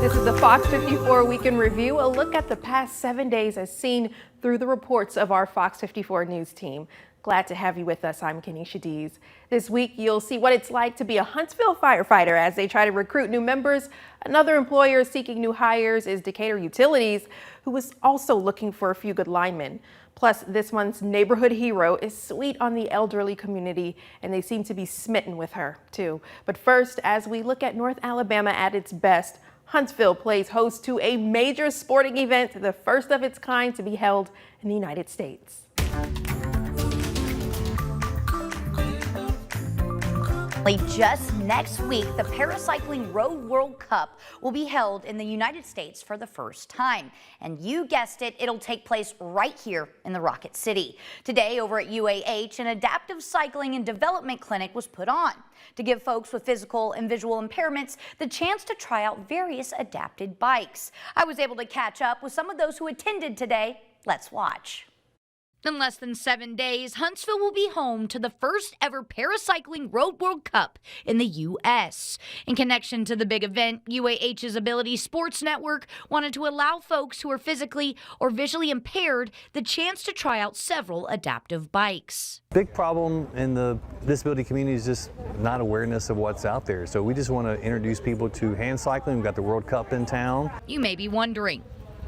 This is the Fox 54 Week in Review, a look at the past 7 days as seen through the reports of our Fox 54 news team. Glad to have you with us. I'm Kenesha Dees. This week, you'll see what it's like to be a Huntsville firefighter as they try to recruit new members. Another employer seeking new hires is Decatur Utilities, who is also looking for a few good linemen. Plus, this month's neighborhood hero is sweet on the elderly community, and they seem to be smitten with her, too. But first, as we look at North Alabama at its best, Huntsville plays host to a major sporting event, the first of its kind to be held in the United States. Just next week, the Paracycling Road World Cup will be held in the United States for the first time. And you guessed it, it'll take place right here in the Rocket City. Today over at UAH, an adaptive cycling and development clinic was put on to give folks with physical and visual impairments the chance to try out various adapted bikes. I was able to catch up with some of those who attended today. Let's watch. In less than 7 days, Huntsville will be home to the first ever Paracycling Road World Cup in the U.S. In connection to the big event, UAH's Ability Sports Network wanted to allow folks who are physically or visually impaired the chance to try out several adaptive bikes. Big problem in the disability community is just not awareness of what's out there. So we just want to introduce people to hand cycling. We've got the World Cup in town. You may be wondering,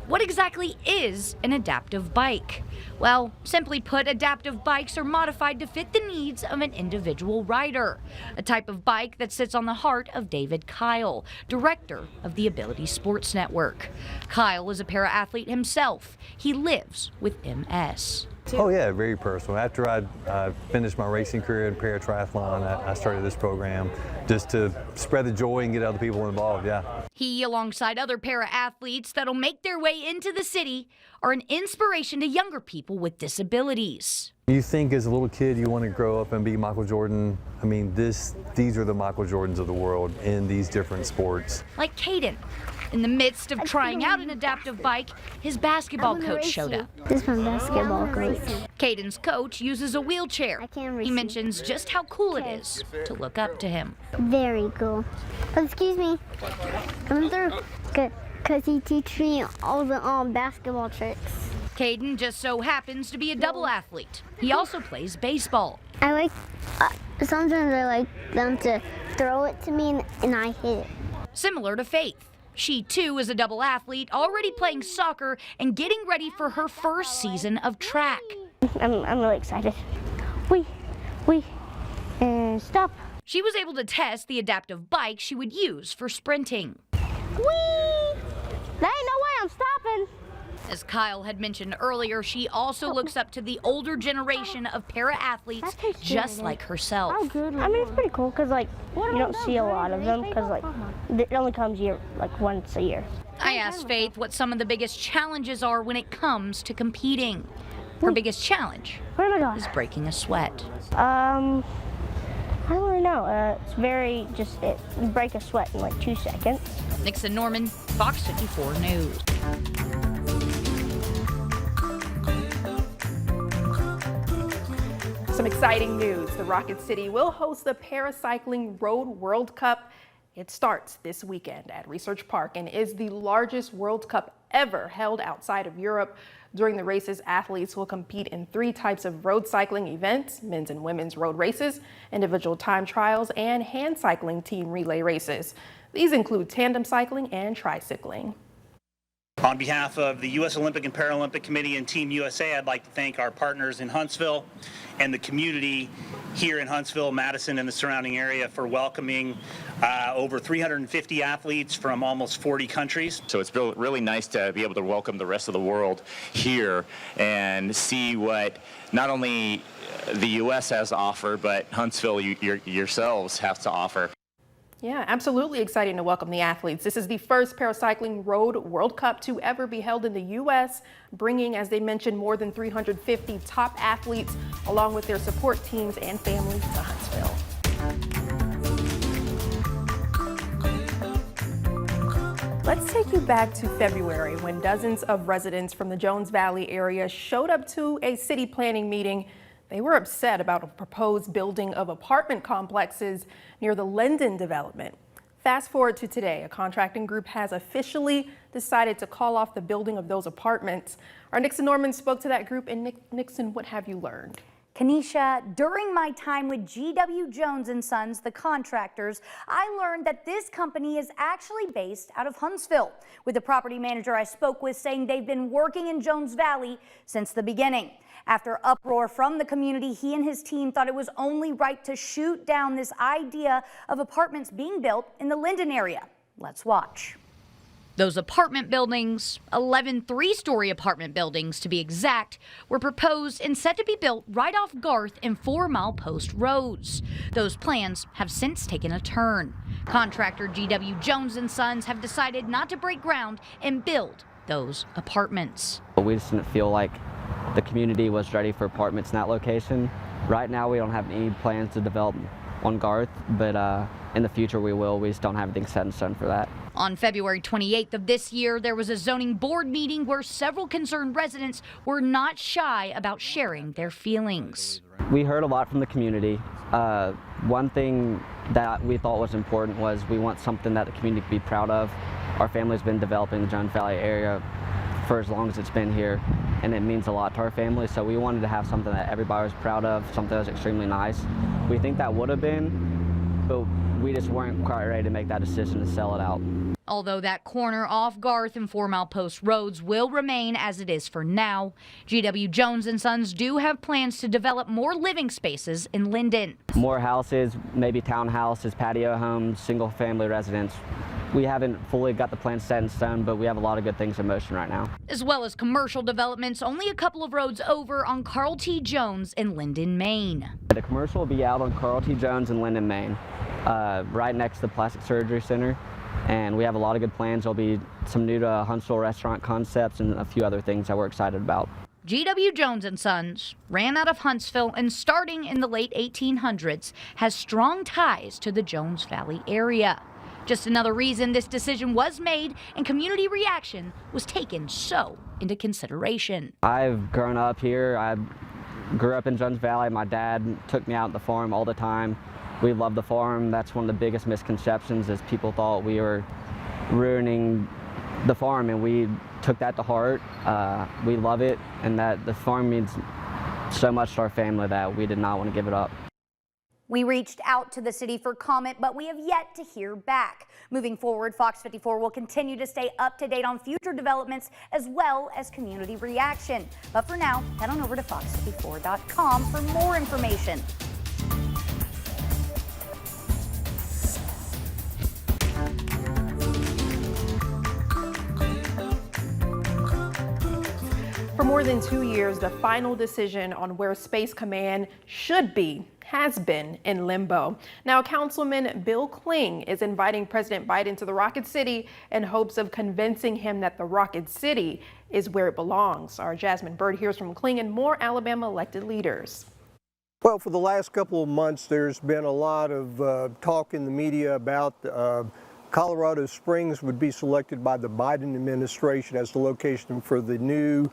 what exactly is an adaptive bike? Well, simply put, adaptive bikes are modified to fit the needs of an individual rider. A type of bike that sits on the heart of David Kyle, director of the Ability Sports Network. Kyle is a para-athlete himself. He lives with MS. Oh yeah, very personal. After I finished my racing career in para-triathlon, I started this program just to spread the joy and get other people involved, yeah. He, alongside other para-athletes that'll make their way into the city, are an inspiration to younger people with disabilities. You think as a little kid you want to grow up and be Michael Jordan. I mean, these are the Michael Jordans of the world in these different sports. Like Caden. In the midst of trying out an adaptive bike, his basketball coach showed up. This is my basketball coach. Caden's coach uses a wheelchair. He mentions just how cool it is to look up to him. Very cool. Excuse me. Come through. Good. Because he teaches me all the basketball tricks. Caden just so happens to be a double athlete. He also plays baseball. I like, sometimes I like them to throw it to me and I hit it. Similar to Faith. She, too, is a double athlete, already playing soccer and getting ready for her first season of track. I'm really excited. And stop. She was able to test the adaptive bike she would use for sprinting. Whee! There ain't no way I'm stopping. As Kyle had mentioned earlier, she also looks up to the older generation of para-athletes just like herself. I mean, it's pretty cool because, like, you don't see a lot of them because, like, it only comes once a year. I asked Faith what some of the biggest challenges are when it comes to competing. Her biggest challenge is breaking a sweat. I don't really know. It's very you break a sweat in like 2 seconds. Nixon Norman, Fox 54 News. Some exciting news. The Rocket City will host the Paracycling Road World Cup. It starts this weekend at Research Park and is the largest World Cup ever held outside of Europe. During the races, athletes will compete in 3 types of road cycling events: men's and women's road races, individual time trials, and hand cycling team relay races. These include tandem cycling and tricycling. On behalf of the U.S. Olympic and Paralympic Committee and Team USA, I'd like to thank our partners in Huntsville and the community here in Huntsville, Madison, and the surrounding area for welcoming over 350 athletes from almost 40 countries. So it's really nice to be able to welcome the rest of the world here and see what not only the U.S. has to offer, but Huntsville yourselves have to offer. Yeah, absolutely exciting to welcome the athletes. This is the first Paracycling Road World Cup to ever be held in the U.S., bringing, as they mentioned, more than 350 top athletes along with their support teams and families to Huntsville. Let's take you back to February when dozens of residents from the Jones Valley area showed up to a city planning meeting. They were upset about a proposed building of apartment complexes near the Linden development. Fast forward to today, a contracting group has officially decided to call off the building of those apartments. Our Nixon Norman spoke to that group, and Nixon, what have you learned? Kanisha, during my time with G.W. Jones & Sons, the contractors, I learned that this company is actually based out of Huntsville, with the property manager I spoke with saying they've been working in Jones Valley since the beginning. After uproar from the community, he and his team thought it was only right to shoot down this idea of apartments being built in the Linden area. Let's watch. Those apartment buildings, 11 three-story apartment buildings to be exact, were proposed and set to be built right off Garth and 4 Mile Post roads. Those plans have since taken a turn. Contractor G.W. Jones & Sons have decided not to break ground and build those apartments. We just didn't feel like the community was ready for apartments in that location. Right now we don't have any plans to develop on Garth, but in the future we will. We just don't have anything set in stone for that. On February 28th of this year, there was a zoning board meeting where several concerned residents were not shy about sharing their feelings. We heard a lot from the community. One thing that we thought was important was we want something that the community could be proud of. Our family's been developing the Jones Valley area for as long as it's been here, and it means a lot to our family, so we wanted to have something that everybody was proud of, something that was extremely nice. We think that would have been, but we just weren't quite ready to make that decision to sell it out. Although that corner off Garth and 4 Mile Post roads will remain as it is for now, G.W. Jones & Sons do have plans to develop more living spaces in Linden. More houses, maybe townhouses, patio homes, single-family residents. We haven't fully got the plans set in stone, but we have a lot of good things in motion right now. As well as commercial developments only a couple of roads over on Carl T. Jones in Linden, Maine. The commercial will be out on Carl T. Jones in Linden, Maine, right next to the Plastic Surgery Center. And we have a lot of good plans. There'll be some new to Huntsville restaurant concepts and a few other things that we're excited about. G.W. Jones & Sons ran out of Huntsville and starting in the late 1800s has strong ties to the Jones Valley area. Just another reason this decision was made and community reaction was taken so into consideration. I've grown up here. I grew up in Jones Valley. My dad took me out to the farm all the time. We love the farm. That's one of the biggest misconceptions is people thought we were ruining the farm, and we took that to heart. We love it, and that the farm means so much to our family that we did not want to give it up. We reached out to the city for comment, but we have yet to hear back. Moving forward, Fox 54 will continue to stay up to date on future developments as well as community reaction. But for now, head on over to fox54.com for more information. For more than 2 years, the final decision on where Space Command should be has been in limbo. Now, Councilman Bill Kling is inviting President Biden to the Rocket City in hopes of convincing him that the Rocket City is where it belongs. Our Jasmine Bird hears from Kling and more Alabama elected leaders. Well, for the last couple of months, there's been a lot of talk in the media about Colorado Springs would be selected by the Biden administration as the location for the new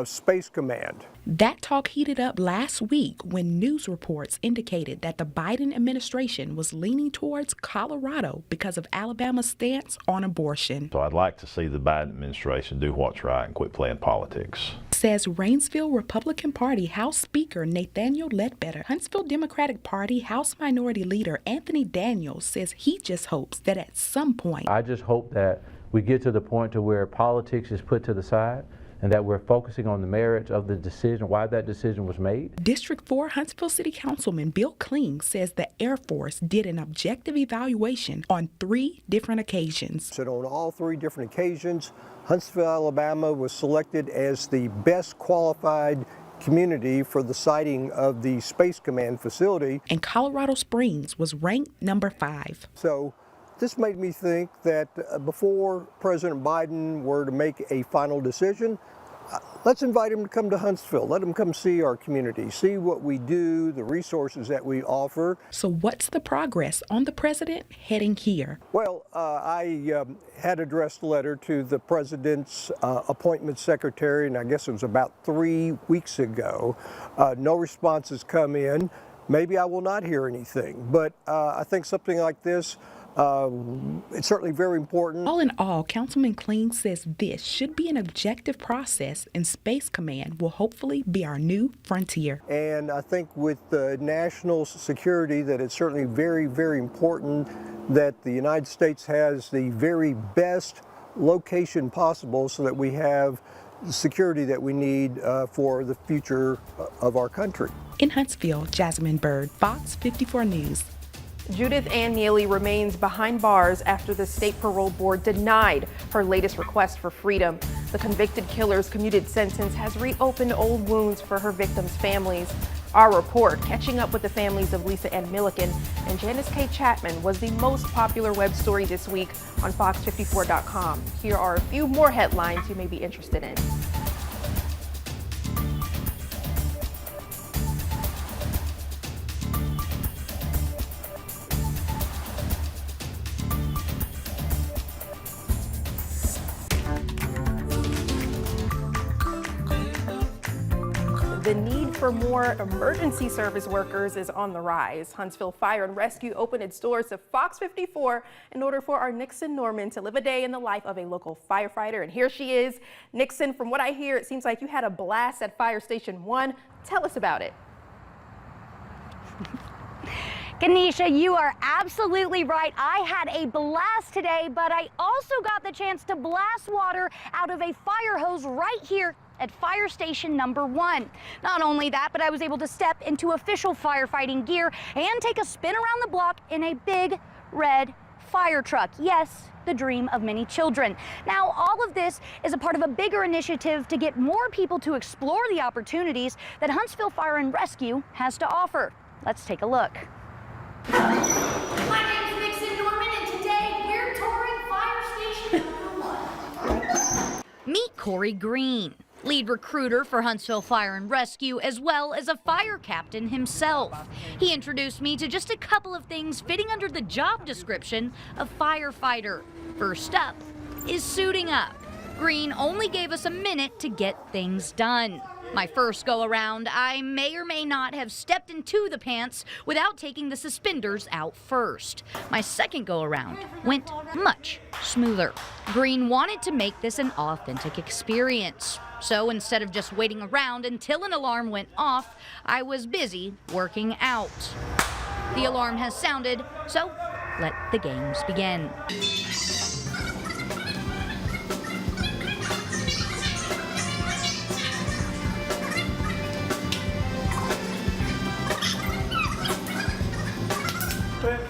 Space Command. That talk heated up last week when news reports indicated that the Biden administration was leaning towards Colorado because of Alabama's stance on abortion. So I'd like to see the Biden administration do what's right and quit playing politics. Says Rainsville Republican Party House Speaker Nathaniel Ledbetter. Huntsville Democratic Party House Minority Leader Anthony Daniels says he just hopes that at some point. I just hope that we get to the point to where politics is put to the side and that we're focusing on the merits of the decision, why that decision was made. District 4 Huntsville City Councilman Bill Kling says the Air Force did an objective evaluation on 3 different occasions. So on all 3 different occasions, Huntsville, Alabama was selected as the best qualified community for the siting of the Space Command facility. And Colorado Springs was ranked number 5. So this made me think that before President Biden were to make a final decision, let's invite him to come to Huntsville. Let him come see our community, see what we do, the resources that we offer. So what's the progress on the president heading here? Well, I had addressed a letter to the president's appointment secretary, and I guess it was about 3 weeks ago. No response has come in. Maybe I will not hear anything, but I think something like this It's certainly very important. All in all, Councilman Kling says this should be an objective process, and Space Command will hopefully be our new frontier. And I think with national security that it's certainly very, very important that the United States has the very best location possible so that we have the security that we need for the future of our country. In Huntsville, Jasmine Bird, Fox 54 News. Judith Ann Neely remains behind bars after the state parole board denied her latest request for freedom. The convicted killer's commuted sentence has reopened old wounds for her victims' families. Our report, catching up with the families of Lisa Ann Milliken and Janice K. Chapman, was the most popular web story this week on FOX54.com. Here are a few more headlines you may be interested in. The need for more emergency service workers is on the rise. Huntsville Fire and Rescue opened its doors to Fox 54 in order for our Nixon Norman to live a day in the life of a local firefighter. And here she is. Nixon, from what I hear, it seems like you had a blast at Fire Station 1. Tell us about it. Kenesha, you are absolutely right. I had a blast today, but I also got the chance to blast water out of a fire hose right here at Fire Station number 1. Not only that, but I was able to step into official firefighting gear and take a spin around the block in a big red fire truck. Yes, the dream of many children. Now, all of this is a part of a bigger initiative to get more people to explore the opportunities that Huntsville Fire and Rescue has to offer. Let's take a look. My name's Nixon Norman, and today we're touring Fire Station number 1. Meet Corey Green, lead recruiter for Huntsville Fire and Rescue, as well as a fire captain himself. He introduced me to just a couple of things fitting under the job description of firefighter. First up is suiting up. Green only gave us a minute to get things done. My first go around, I may or may not have stepped into the pants without taking the suspenders out first. My second go around went much smoother. Green wanted to make this an authentic experience. So instead of just waiting around until an alarm went off, I was busy working out. The alarm has sounded, so let the games begin.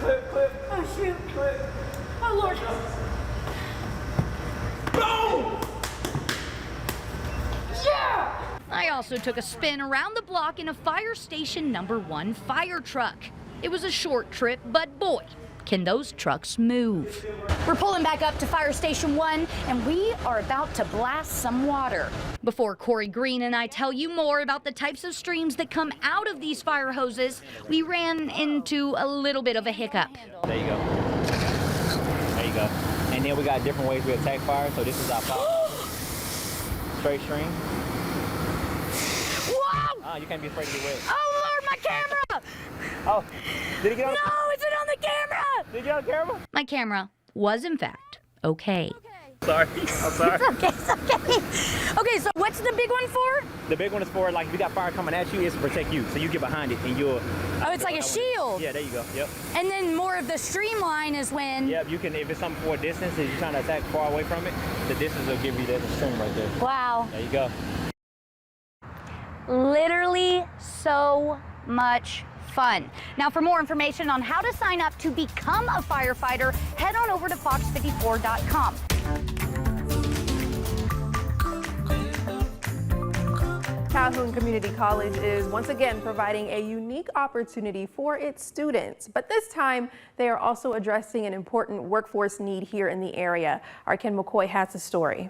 Clip. Oh, shoot. Clip. Oh, Lord. Boom! Yeah! I also took a spin around the block in a Fire Station number 1 fire truck. It was a short trip, but boy, can those trucks move. We're pulling back up to Fire Station 1, and we are about to blast some water. Before Corey Green and I tell you more about the types of streams that come out of these fire hoses, we ran into a little bit of a hiccup. There you go. There you go. And then we got different ways we attack fire. So this is our straight stream. Whoa! You can't be afraid to get wet. Oh, Lord, my camera! Oh, did it get on? No, is it on the camera? Did it get on camera? My camera was, in fact, okay. Sorry, I'm sorry. It's okay. Okay, so what's the big one for? The big one is for, like, if you got fire coming at you, it's to protect you. So you get behind it and you'll... Oh, it's like a shield. Yeah, there you go. Yep. And then more of the streamline is when... Yep, you can, if it's something for a distance and you're trying to attack far away from it, the distance will give you that stream right there. Wow. There you go. Literally so much fun. Now, for more information on how to sign up to become a firefighter, head on over to fox54.com. Calhoun Community College is once again providing a unique opportunity for its students, but this time they are also addressing an important workforce need here in the area. Our Ken McCoy has the story.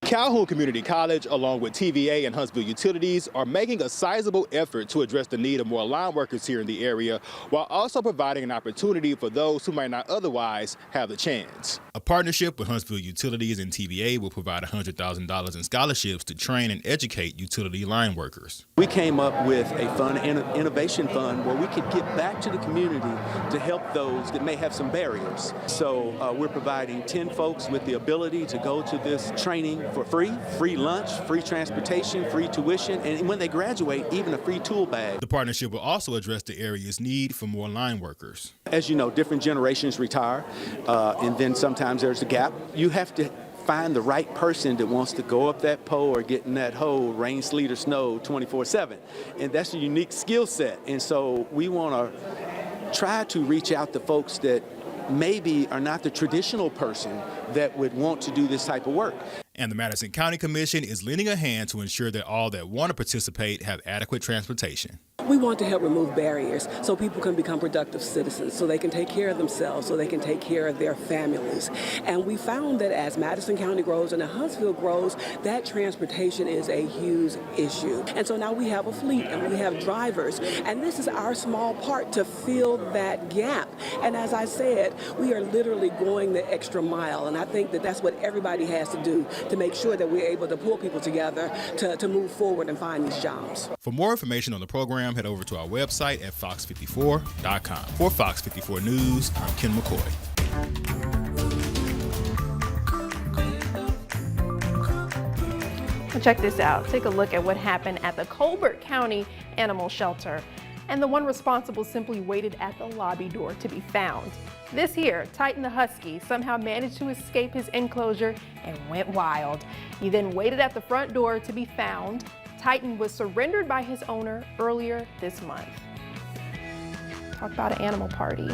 Calhoun Community College, along with TVA and Huntsville Utilities, are making a sizable effort to address the need of more line workers here in the area, while also providing an opportunity for those who might not otherwise have the chance. A partnership with Huntsville Utilities and TVA will provide $100,000 in scholarships to train and educate utility line workers. We came up with a fund, innovation fund, where we could give back to the community to help those that may have some barriers. So we're providing 10 folks with the ability to go to this training for free lunch, free transportation, free tuition, and when they graduate, even a free tool bag. The partnership will also address the area's need for more line workers. As you know, different generations retire, and then sometimes there's a gap. You have to find the right person that wants to go up that pole or get in that hole, rain, sleet, or snow, 24/7. And that's a unique skill set. And so we want to try to reach out to folks that maybe are not the traditional person that would want to do this type of work. And the Madison County Commission is lending a hand to ensure that all that want to participate have adequate transportation. We want to help remove barriers so people can become productive citizens, so they can take care of themselves, so they can take care of their families. And we found that as Madison County grows and Huntsville grows, that transportation is a huge issue. And so now we have a fleet and we have drivers, and this is our small part to fill that gap. And as I said, we are literally going the extra mile, and I think that that's what everybody has to do to make sure that we're able to pull people together to move forward and find these jobs. For more information on the program, head over to our website at fox54.com. For Fox 54 News, I'm Ken McCoy. Well, check this out. Take a look at what happened at the Colbert County Animal Shelter. And the one responsible simply waited at the lobby door to be found. This here, Titan the Husky somehow managed to escape his enclosure and went wild. He then waited at the front door to be found. Titan was surrendered by his owner earlier this month. Talk about an animal party.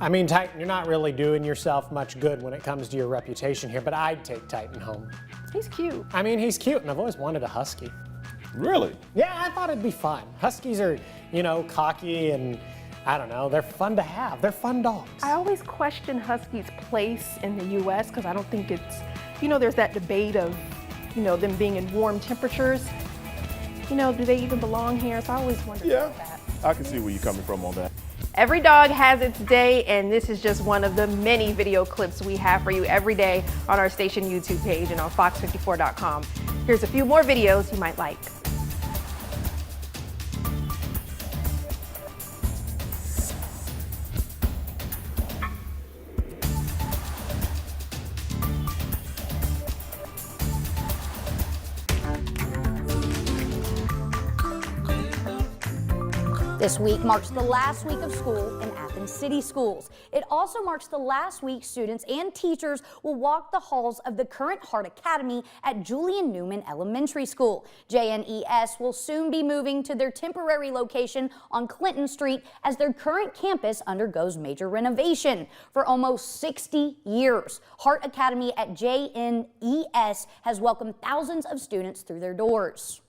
I mean, Titan, you're not really doing yourself much good when it comes to your reputation here, but I'd take Titan home. He's cute. I mean, he's cute, and I've always wanted a husky. Really? Yeah, I thought it'd be fun. Huskies are, you know, cocky and, I don't know, they're fun to have. They're fun dogs. I always question Huskies' place in the U.S. because I don't think it's, you know, there's that debate of, you know, them being in warm temperatures. You know, do they even belong here? So I always wonder about that. I can see where you're coming from on that. Every dog has its day, and this is just one of the many video clips we have for you every day on our station YouTube page and on fox54.com. Here's a few more videos you might like. This week marks the last week of school in Athens City Schools. It also marks the last week students and teachers will walk the halls of the current Heart Academy at Julian Newman Elementary School. JNES will soon be moving to their temporary location on Clinton Street as their current campus undergoes major renovation. For almost 60 years, Heart Academy at JNES has welcomed thousands of students through their doors.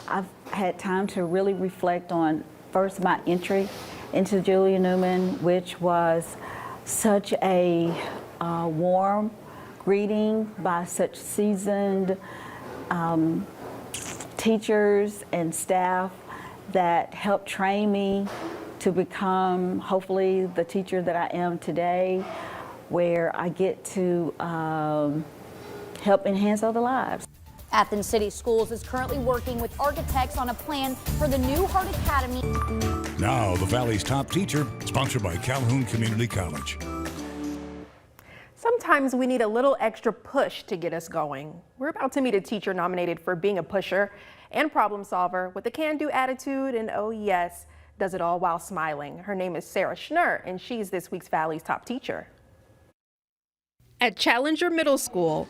I've had time to really reflect on first my entry into Julian Newman, which was such a warm greeting by such seasoned teachers and staff that helped train me to become hopefully the teacher that I am today, where I get to help enhance other lives. Athens City Schools is currently working with architects on a plan for the new Heart Academy. Now, the Valley's top teacher, sponsored by Calhoun Community College. Sometimes we need a little extra push to get us going. We're about to meet a teacher nominated for being a pusher and problem solver with a can-do attitude, and oh yes, does it all while smiling. Her name is Sarah Schnurr, and she's this week's Valley's top teacher. At Challenger Middle School,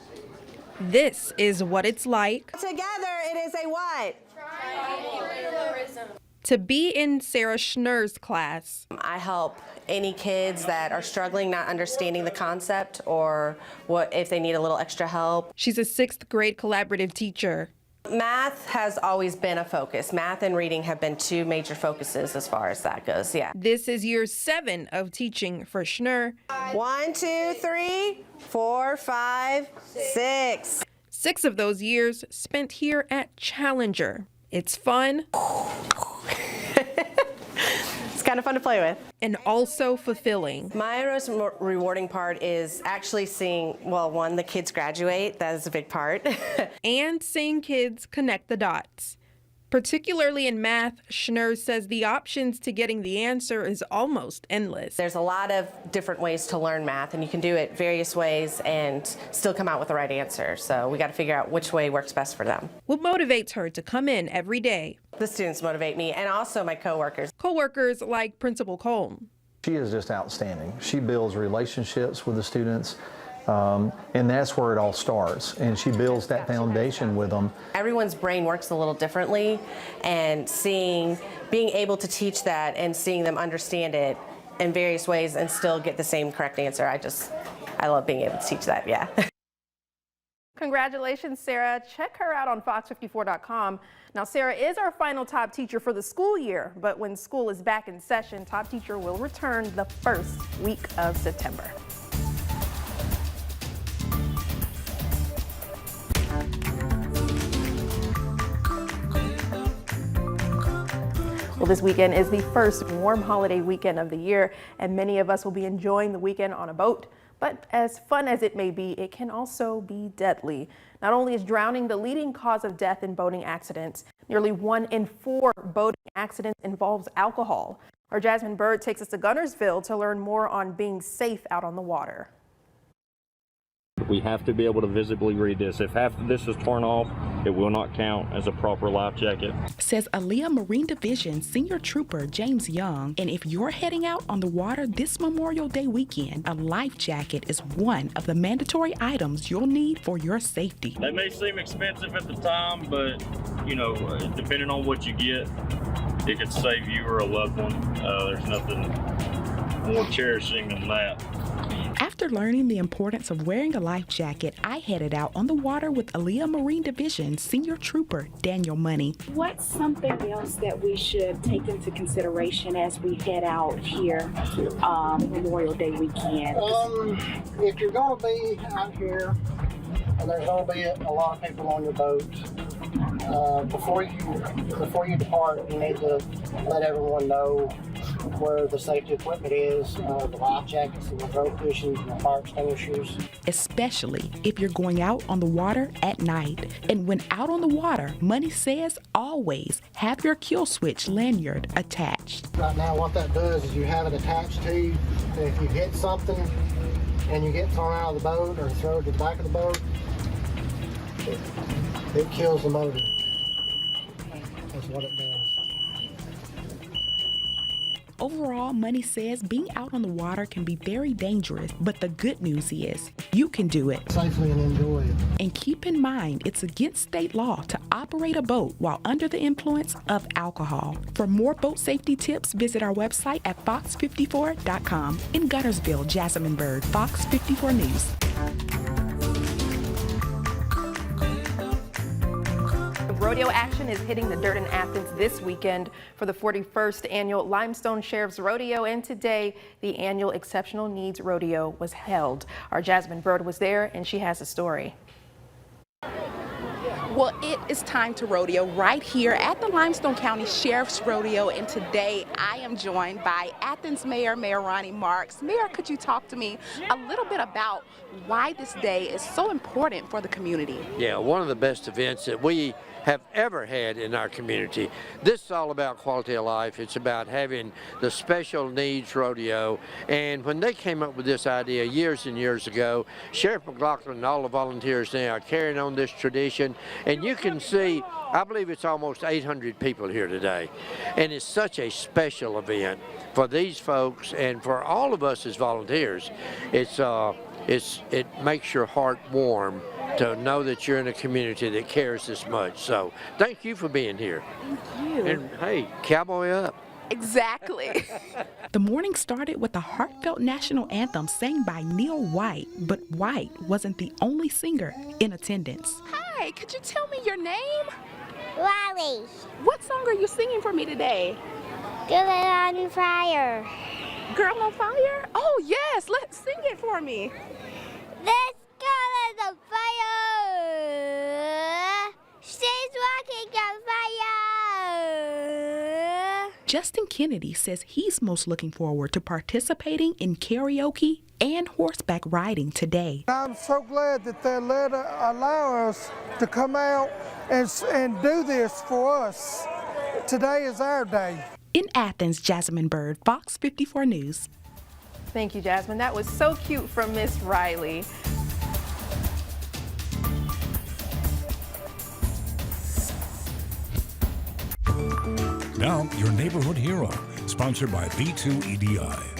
this is what it's like together. It is a what? to be in Sarah Schnurr's class. I help any kids that are struggling, not understanding the concept, or what if they need a little extra help. She's a 6th grade collaborative teacher. Math has always been a focus. Math and reading have been two major focuses as far as that goes, yeah. This is year 7 of teaching for Schnur. 1, 2, 3, 4, 5, 6. 6 of those years spent here at Challenger. It's fun. It's kind of fun to play with. And also fulfilling. My most rewarding part is actually seeing, well, one, the kids graduate. That is a big part. And seeing kids connect the dots. Particularly in math, Schnur says the options to getting the answer is almost endless. There's a lot of different ways to learn math, and you can do it various ways and still come out with the right answer. So we got to figure out which way works best for them. What motivates her to come in every day? The students motivate me, and also my coworkers. Coworkers like Principal Cole. She is just outstanding. She builds relationships with the students. And that's where it all starts. And she builds that foundation with them. Everyone's brain works a little differently, and being able to teach that and seeing them understand it in various ways and still get the same correct answer, I love being able to teach that, yeah. Congratulations, Sarah. Check her out on FOX54.com. Now, Sarah is our final top teacher for the school year, but when school is back in session, top teacher will return the first week of September. Well, this weekend is the first warm holiday weekend of the year, and many of us will be enjoying the weekend on a boat. But as fun as it may be, it can also be deadly. Not only is drowning the leading cause of death in boating accidents, nearly 1 in 4 boating accidents involves alcohol. Our Jasmine Bird takes us to Guntersville to learn more on being safe out on the water. We have to be able to visibly read this. If half of this is torn off, it will not count as a proper life jacket. Says Aaliyah Marine Division Senior Trooper James Young. And if you're heading out on the water this Memorial Day weekend, a life jacket is one of the mandatory items you'll need for your safety. They may seem expensive at the time, but you know, depending on what you get, it could save you or a loved one. There's nothing more cherishing than that. After learning the importance of wearing a life jacket, I headed out on the water with Aaliyah Marine Division Senior Trooper Daniel Money. What's something else that we should take into consideration as we head out here Memorial Day weekend? If you're going to be out here and there's going to be a lot of people on your boat, before you depart, you need to let everyone know where the safety equipment is, the life jackets and the throat cushions and the fire extinguishers. Especially if you're going out on the water at night. And when out on the water, Money says always have your kill switch lanyard attached. Right now what that does is you have it attached to you, and if you hit something and you get thrown out of the boat or thrown to the back of the boat, it kills the motor. That's what it does. Overall, Money says being out on the water can be very dangerous, but the good news is you can do it safely and enjoy it. And keep in mind, it's against state law to operate a boat while under the influence of alcohol. For more boat safety tips, visit our website at fox54.com. In Guntersville, Jasmine Bird, Fox 54 News. Rodeo action is hitting the dirt in Athens this weekend for the 41st annual Limestone Sheriff's Rodeo, and today the annual Exceptional Needs Rodeo was held. Our Jasmine Bird was there, and she has a story. Well, it is time to rodeo right here at the Limestone County Sheriff's Rodeo, and today I am joined by Athens Mayor Ronnie Marks. Mayor, could you talk to me a little bit about why this day is so important for the community? Yeah, one of the best events that we have ever had in our community. This is all about quality of life. It's about having the special needs rodeo. And when they came up with this idea years and years ago, Sheriff McLaughlin and all the volunteers now are carrying on this tradition. And you can see, I believe it's almost 800 people here today. And it's such a special event for these folks and for all of us as volunteers. It makes your heart warm to know that you're in a community that cares this much. So thank you for being here. Thank you. And hey, cowboy up. Exactly. The morning started with a heartfelt national anthem sang by Neil White, but White wasn't the only singer in attendance. Hi, could you tell me your name? Riley. What song are you singing for me today? Girl on Fire. Girl on Fire? Oh, yes. Let's sing it for me. This girl is on fire. She's walking on fire. Justin Kennedy says he's most looking forward to participating in karaoke and horseback riding today. I'm so glad that they allow us to come out and do this for us. Today is our day. In Athens, Jasmine Bird, Fox 54 News. Thank you, Jasmine. That was so cute from Miss Riley. Now, your neighborhood hero, sponsored by B2EDI.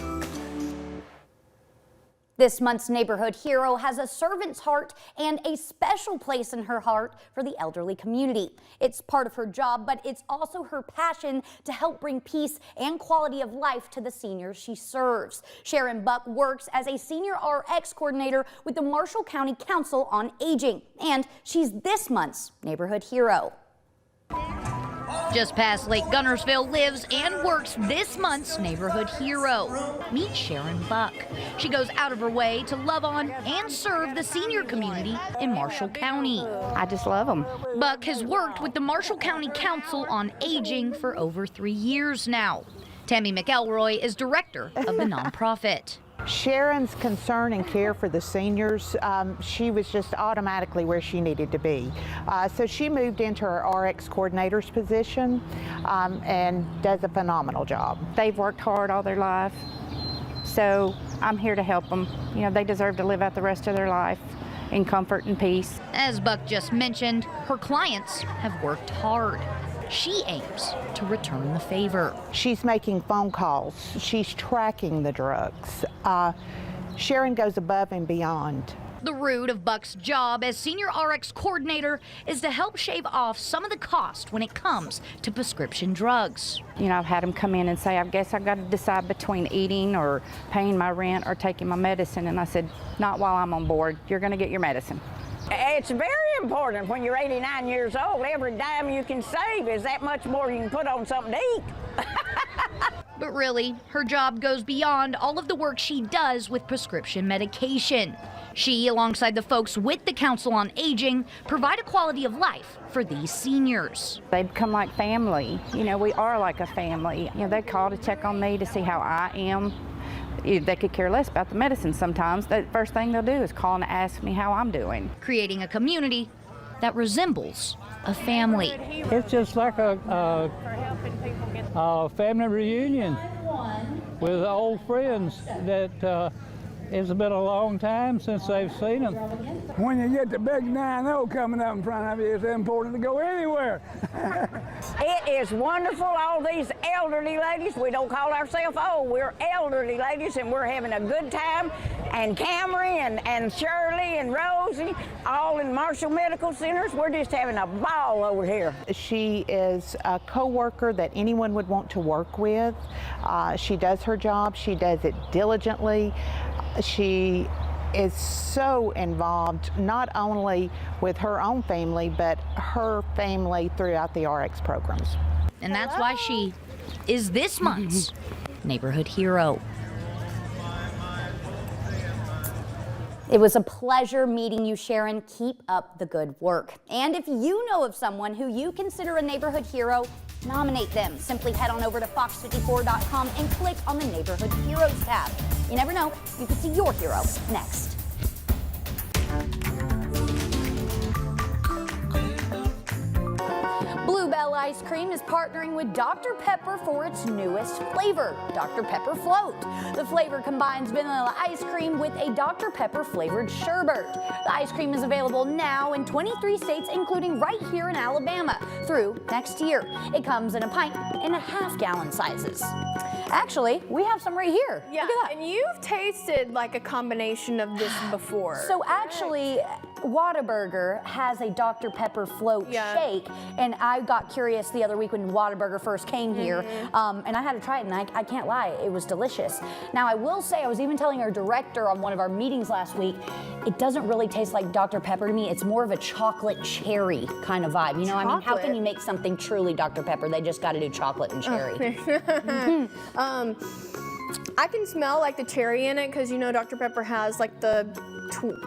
This month's Neighborhood Hero has a servant's heart and a special place in her heart for the elderly community. It's part of her job, but it's also her passion to help bring peace and quality of life to the seniors she serves. Sharon Buck works as a senior RX coordinator with the Marshall County Council on Aging, and she's this month's Neighborhood Hero. Just past Lake Gunnersville lives and works this month's Neighborhood Hero. Meet Sharon Buck. She goes out of her way to love on and serve the senior community in Marshall County. I just love them. Buck has worked with the Marshall County Council on Aging for over 3 years now. Tammy McElroy is director of the nonprofit. Sharon's concern and care for the seniors, she was just automatically where she needed to be. So she moved into her RX coordinator's position and does a phenomenal job. They've worked hard all their life, so I'm here to help them. You know, they deserve to live out the rest of their life in comfort and peace. As Buck just mentioned, her clients have worked hard. She aims to return the favor. She's making phone calls. She's tracking the drugs. Sharon goes above and beyond. The root of Buck's job as senior RX coordinator is to help shave off some of the cost when it comes to prescription drugs. You know, I've had them come in and say, I guess I've got to decide between eating or paying my rent or taking my medicine. And I said, not while I'm on board. You're going to get your medicine. It's very important when you're 89 years old. Every dime you can save is that much more you can put on something to eat. But really, her job goes beyond all of the work she does with prescription medication. She, alongside the folks with the Council on Aging, provide a quality of life for these seniors. They become like family. You know, we are like a family. You know, they call to check on me to see how I am. They could care less about the medicine sometimes. The first thing they'll do is call and ask me how I'm doing. Creating a community that resembles a family. It's just like a family reunion with old friends that it's been a long time since they've seen them. When you get the big 9-0 coming up in front of you, it's important to go anywhere. It is wonderful, all these elderly ladies. We don't call ourselves old, we're elderly ladies, and we're having a good time. And Camry and Shirley and Rosie, all in Marshall Medical Centers, we're just having a ball over here. She is a co-worker that anyone would want to work with. She does her job, she does it diligently. She is so involved not only with her own family, but her family throughout the RX programs. And that's why she is this month's Neighborhood Hero. It was a pleasure meeting you, Sharon. Keep up the good work. And if you know of someone who you consider a neighborhood hero, nominate them. Simply head on over to fox54.com and click on the Neighborhood Heroes tab. You never know, you could see your hero next. Bluebell Ice Cream is partnering with Dr. Pepper for its newest flavor, Dr. Pepper Float. The flavor combines vanilla ice cream with a Dr. Pepper flavored sherbet. The ice cream is available now in 23 states, including right here in Alabama, through next year. It comes in a pint and a half-gallon sizes. Actually, we have some right here. Yeah, look at that. And you've tasted like a combination of this before. So actually, Whataburger has a Dr. Pepper float shake, and I got curious the other week when Whataburger first came here, and I had to try it, and I can't lie, it was delicious. Now, I will say, I was even telling our director on one of our meetings last week, it doesn't really taste like Dr. Pepper to me. It's more of a chocolate cherry kind of vibe. You know, I mean, how can you make something truly Dr. Pepper? They just got to do chocolate and cherry. I can smell like the cherry in it because you know Dr. Pepper has like the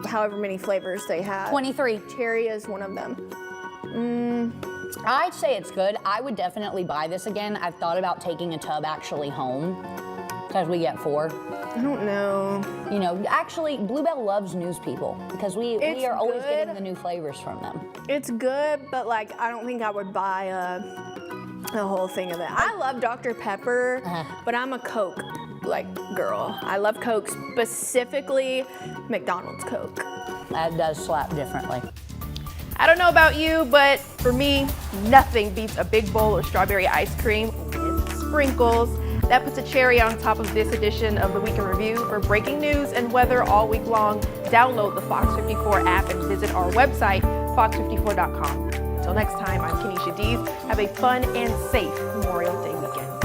however many flavors they have. 23. Cherry is one of them. I'd say it's good. I would definitely buy this again. I've thought about taking a tub actually home because we get 4. I don't know. You know, actually, Bluebell loves news people because we are always getting the new flavors from them. It's good, but like I don't think I would buy a whole thing of it. I love Dr. Pepper, but I'm a Coke girl. I love Coke, specifically McDonald's Coke. That does slap differently. I don't know about you, but for me, nothing beats a big bowl of strawberry ice cream with sprinkles. That puts a cherry on top of this edition of the Week in Review. For breaking news and weather all week long, download the Fox 54 app and visit our website, fox54.com. Until next time, I'm Kenesha Dees. Have a fun and safe Memorial Day weekend.